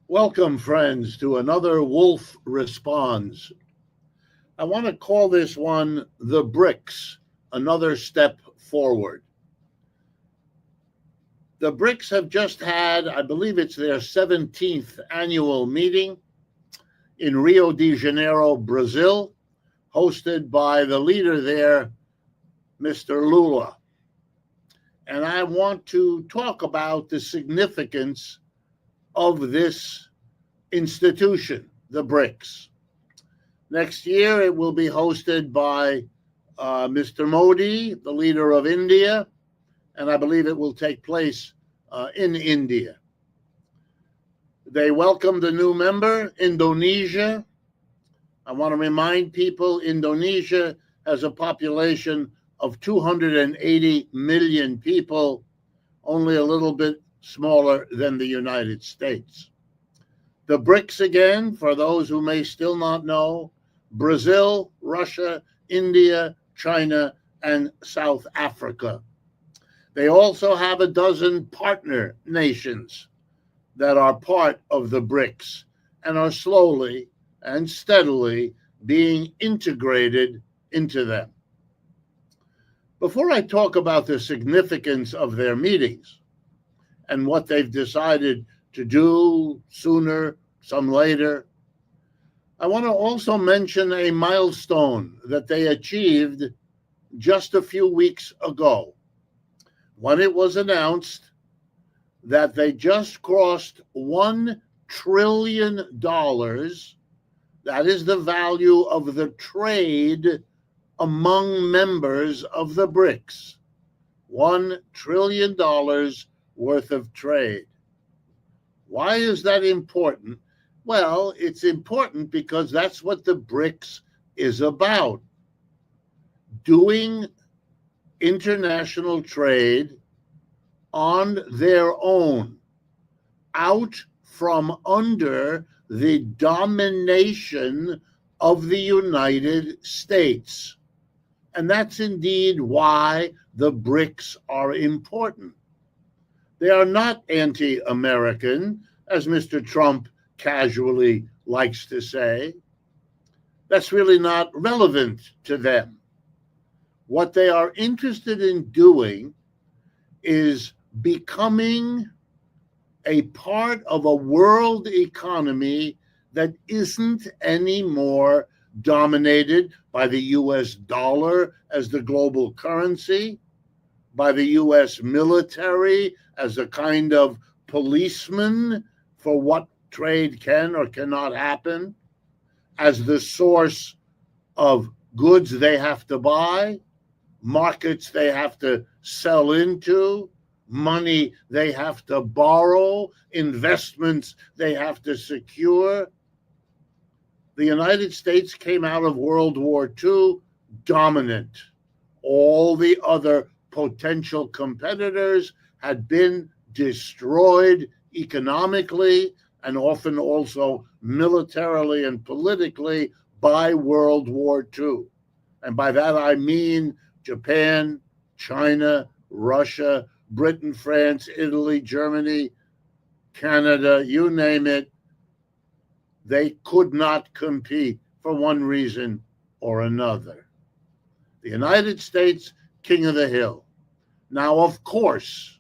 Welcome, friends, to another Wolff Responds. I want to call this one the BRICS, another step forward. The BRICS have just had, I believe it's their 17th annual meeting in Rio de Janeiro, Brazil, hosted by the leader there, Mr. Lula. And I want to talk about the significance of this institution, the BRICS. Next year, it will be hosted by Mr. Modi, the leader of India, and I believe it will take place in India. They welcomed a new member, Indonesia. I want to remind people Indonesia has a population of 280 million people, only a little bit smaller than the United States. The BRICS, again, for those who may still not know, Brazil, Russia, India, China, and South Africa. They also have a dozen partner nations that are part of the BRICS and are slowly and steadily being integrated into them. Before I talk about the significance of their meetings and what they've decided to do sooner, some later, I want to also mention a milestone that they achieved just a few weeks ago, when it was announced that they just crossed $1 trillion. That is the value of the trade among members of the BRICS. $1 trillion worth of trade. Why is that important? Well, it's important because that's what the BRICS is about. Doing international trade on their own, out from under the domination of the United States. And that's indeed why the BRICS are important. They are not anti-American, as Mr. Trump casually likes to say. That's really not relevant to them. What they are interested in doing is becoming a part of a world economy that isn't anymore dominated by the US dollar as the global currency, by the US military as a kind of policeman for what trade can or cannot happen, as the source of goods they have to buy, markets they have to sell into, money they have to borrow, investments they have to secure. The United States came out of World War II dominant. All the other potential competitors had been destroyed economically and often also militarily and politically by World War II. And by that I mean Japan, China, Russia, Britain, France, Italy, Germany, Canada, you name it. They could not compete for one reason or another. The United States, king of the hill. Now, of course,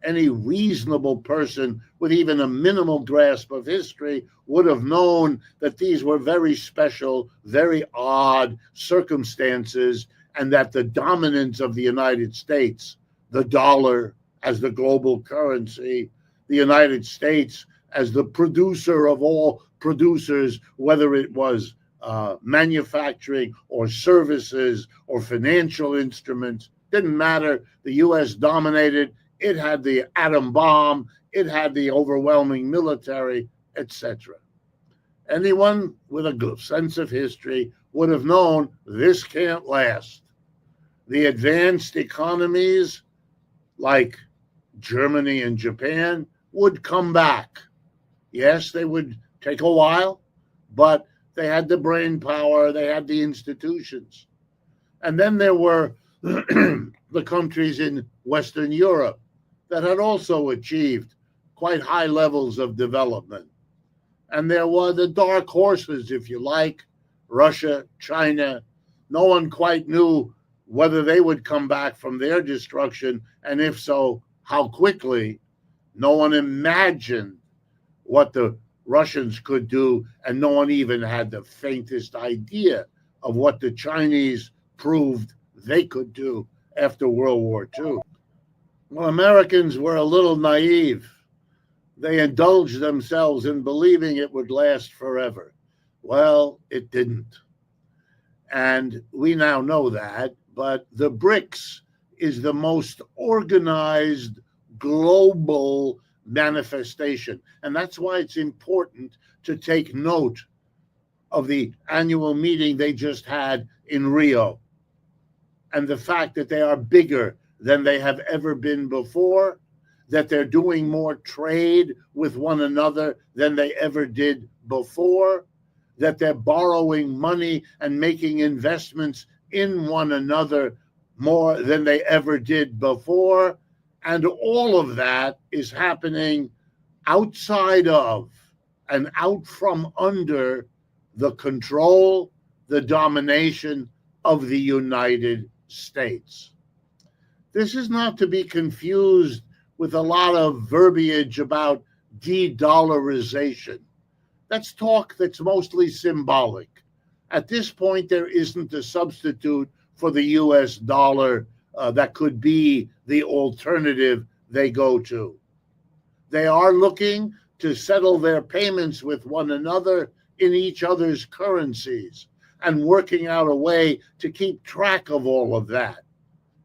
any reasonable person with even a minimal grasp of history would have known that these were very special, very odd circumstances, and that the dominance of the United States, the dollar as the global currency, the United States as the producer of all producers, whether it was manufacturing or services or financial instruments, didn't matter. The U.S. dominated. It had the atom bomb. It had the overwhelming military, etc. Anyone with a good sense of history would have known this can't last. The advanced economies like Germany and Japan would come back. Yes, they would take a while, but they had the brain power, they had the institutions. And then there were the countries in Western Europe that had also achieved quite high levels of development. And there were the dark horses, if you like, Russia, China. No one quite knew whether they would come back from their destruction, and if so, how quickly. No one imagined what the Russians could do, and no one even had the faintest idea of what the Chinese proved they could do after World War II. Well, Americans were a little naive. They indulged themselves in believing it would last forever. Well, it didn't. And we now know that, but the BRICS is the most organized global manifestation. And that's why it's important to take note of the annual meeting they just had in Rio and the fact that they are bigger than they have ever been before, that they're doing more trade with one another than they ever did before, that they're borrowing money and making investments in one another more than they ever did before. And all of that is happening outside of and out from under the control, the domination of the United States. This is not to be confused with a lot of verbiage about de-dollarization. That's talk that's mostly symbolic. At this point, there isn't a substitute for the US dollar that could be the alternative they go to. They are looking to settle their payments with one another in each other's currencies and working out a way to keep track of all of that.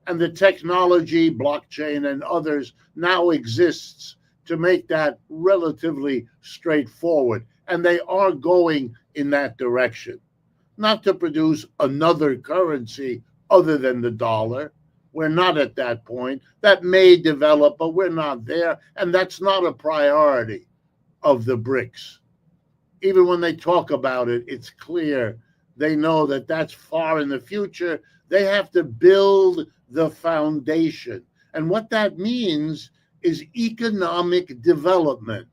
And the technology, blockchain, and others now exists to make that relatively straightforward. And they are going in that direction, not to produce another currency other than the dollar. We're not at that point. That may develop, but we're not there. And that's not a priority of the BRICS. Even when they talk about it, it's clear they know that that's far in the future. They have to build the foundation. And what that means is economic development.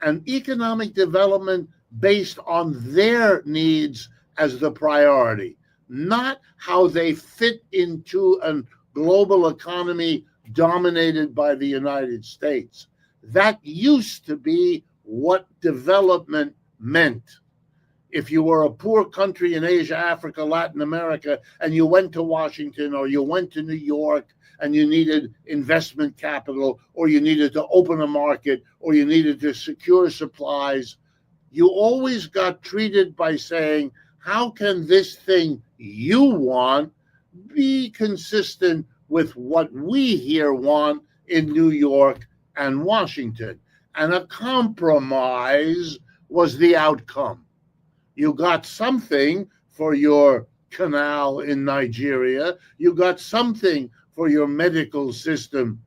And economic development based on their needs as the priority, not how they fit into a global economy dominated by the United States. That used to be what development meant. If you were a poor country in Asia, Africa, Latin America, and you went to Washington or you went to New York and you needed investment capital or you needed to open a market or you needed to secure supplies, you always got treated by saying, how can this thing you want be consistent with what we here want in New York and Washington? And a compromise was the outcome. You got something for your canal in Nigeria. You got something for your medical system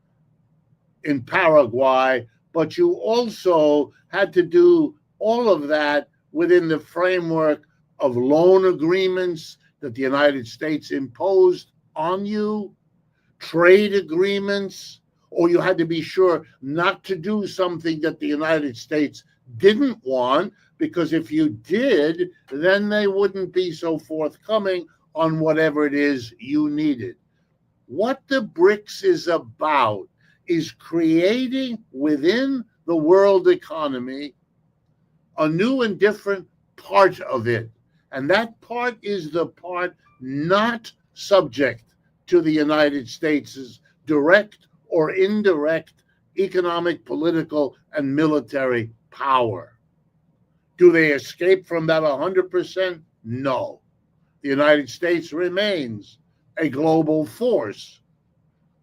in Paraguay, but you also had to do all of that within the framework of loan agreements that the United States imposed on you, trade agreements, or you had to be sure not to do something that the United States didn't want, because if you did, then they wouldn't be so forthcoming on whatever it is you needed. What the BRICS is about is creating within the world economy a new and different part of it. And that part is the part not subject to the United States' direct or indirect economic, political, and military power. Do they escape from that 100%? No. The United States remains a global force.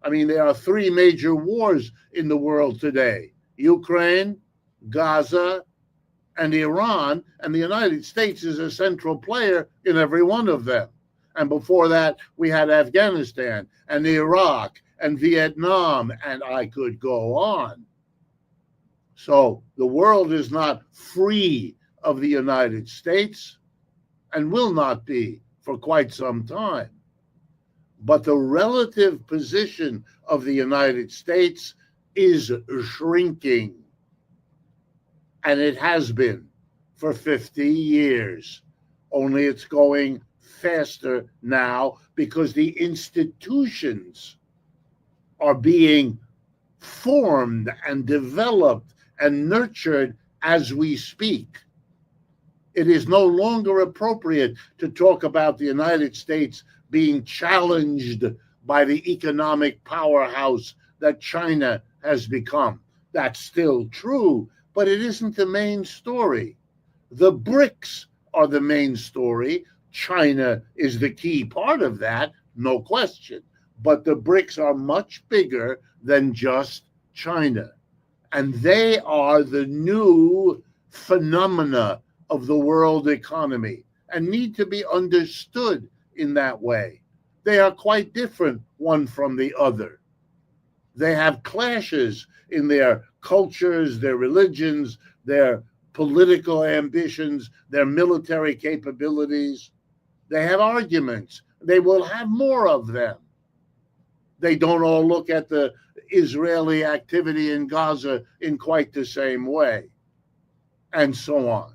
I mean, there are three major wars in the world today: Ukraine, Gaza, and Iran, and the United States is a central player in every one of them. And before that, we had Afghanistan and Iraq and Vietnam, and I could go on. So the world is not free of the United States and will not be for quite some time. But the relative position of the United States is shrinking. and it has been for 50 years. Only it's going faster now because the institutions are being formed and developed and nurtured as we speak. It is no longer appropriate to talk about the United States being challenged by the economic powerhouse that China has become. That's still true, but it isn't the main story. The BRICS are the main story. China is the key part of that, no question. But the BRICS are much bigger than just China. And they are the new phenomena of the world economy and need to be understood in that way. They are quite different one from the other. They have clashes in their cultures, their religions, their political ambitions, their military capabilities. They have arguments. They will have more of them. They don't all look at the Israeli activity in Gaza in quite the same way, and so on.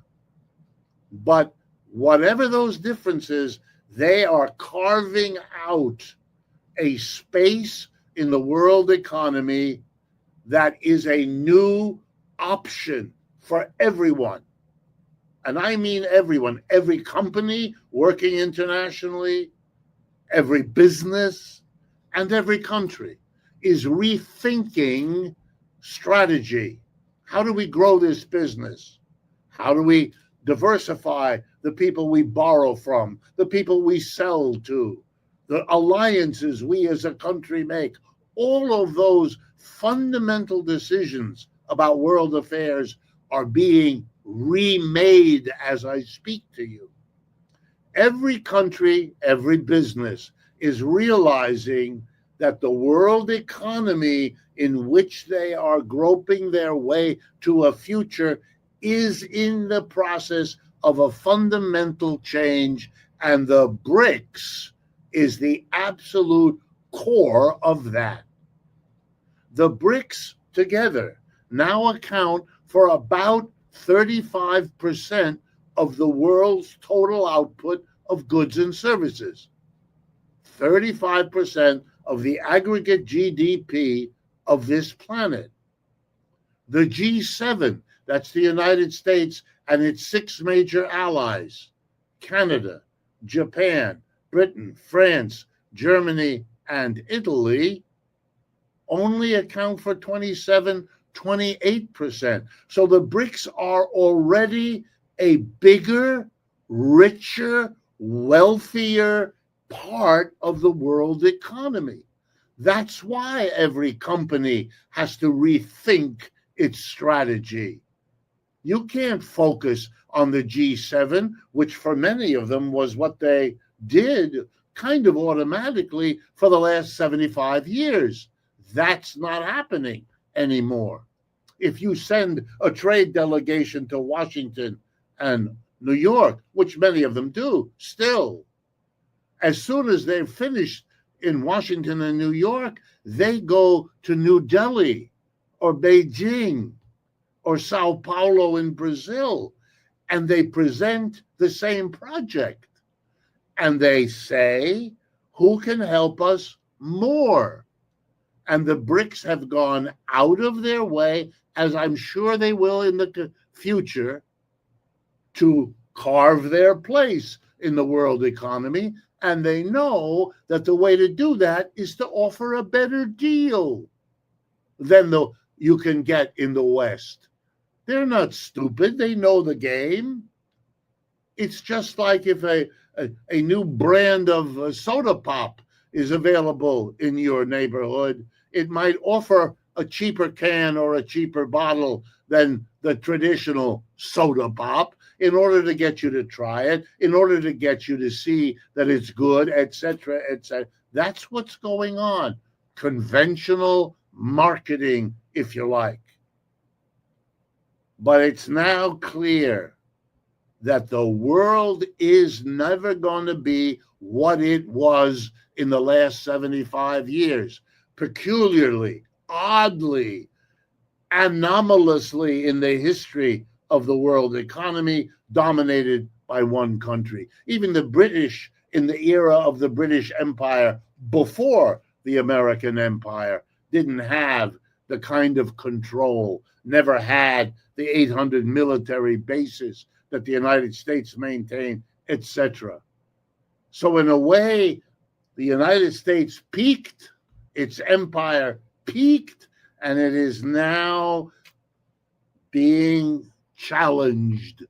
But whatever those differences, they are carving out a space in the world economy that is a new option for everyone. And I mean everyone, every company working internationally, every business, and every country is rethinking strategy. How do we grow this business? How do we diversify the people we borrow from, the people we sell to, the alliances we as a country make? All of those fundamental decisions about world affairs are being remade as I speak to you. Every country, every business is realizing that the world economy in which they are groping their way to a future is in the process of a fundamental change, and the BRICS is the absolute core of that. The BRICS together now account for about 35% of the world's total output of goods and services. 35% of the aggregate GDP of this planet. The G7, that's the United States and its 6 major allies, Canada, Japan, Britain, France, Germany, and Italy, only account for 28%. So the BRICS are already a bigger, richer, wealthier part of the world economy. That's why every company has to rethink its strategy. You can't focus on the G7, which for many of them was what they did kind of automatically for the last 75 years. That's not happening anymore. If you send a trade delegation to Washington and New York, which many of them do still, as soon as they're finished in Washington and New York, they go to New Delhi or Beijing or Sao Paulo in Brazil, and they present the same project. And they say, who can help us more? And the BRICS have gone out of their way, as I'm sure they will in the future, to carve their place in the world economy. And they know that the way to do that is to offer a better deal than you can get in the West. They're not stupid. They know the game. It's just like if a new brand of soda pop is available in your neighborhood, it might offer a cheaper can or a cheaper bottle than the traditional soda pop in order to get you to try it, in order to get you to see that it's good, etc., etc. That's what's going on. Conventional marketing, if you like. But it's now clear that the world is never going to be what it was in the last 75 years. Peculiarly, oddly, anomalously in the history of the world economy, dominated by one country. Even the British, in the era of the British Empire, before the American Empire, didn't have the kind of control, never had the 800 military bases that the United States maintained, etc. So in a way, the United States peaked, its empire peaked, and it is now being challenged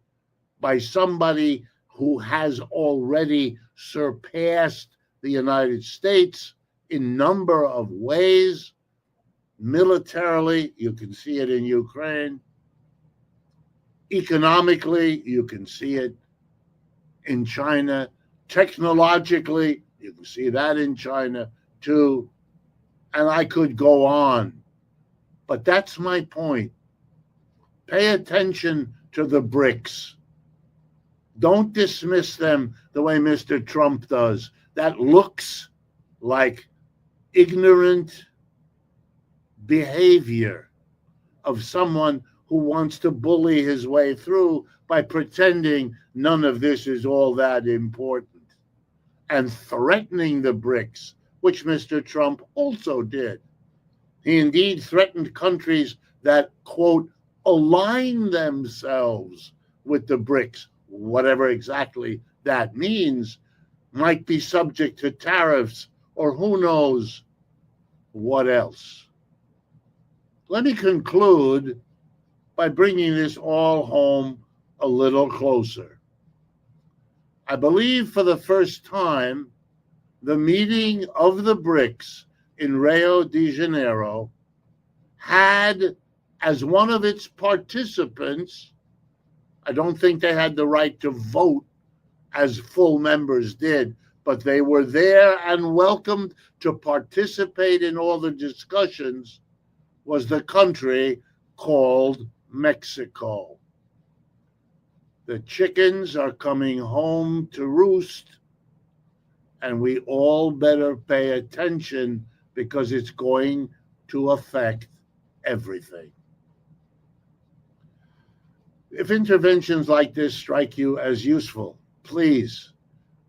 by somebody who has already surpassed the United States in number of ways. Militarily, you can see it in Ukraine. Economically, you can see it in China. Technologically, you can see that in China too. And I could go on. But that's my point. Pay attention to the BRICS. Don't dismiss them the way Mr. Trump does. That looks like ignorant behavior of someone who wants to bully his way through by pretending none of this is all that important and threatening the BRICS, which Mr. Trump also did. He indeed threatened countries that, quote, align themselves with the BRICS, whatever exactly that means, might be subject to tariffs or who knows what else. Let me conclude by bringing this all home a little closer. I believe for the first time, the meeting of the BRICS in Rio de Janeiro had as one of its participants, I don't think they had the right to vote as full members did, but they were there and welcomed to participate in all the discussions, was the country called Mexico. The chickens are coming home to roost, and we all better pay attention because it's going to affect everything. If interventions like this strike you as useful, please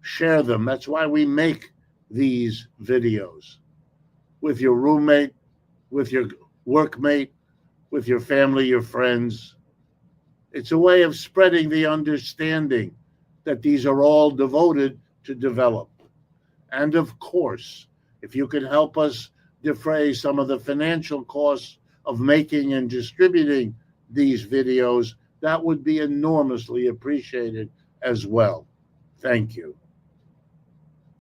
share them. That's why we make these videos with your roommate, with your workmate, with your family, your friends. It's a way of spreading the understanding that these are all devoted to develop. And of course, if you could help us defray some of the financial costs of making and distributing these videos, that would be enormously appreciated as well. Thank you.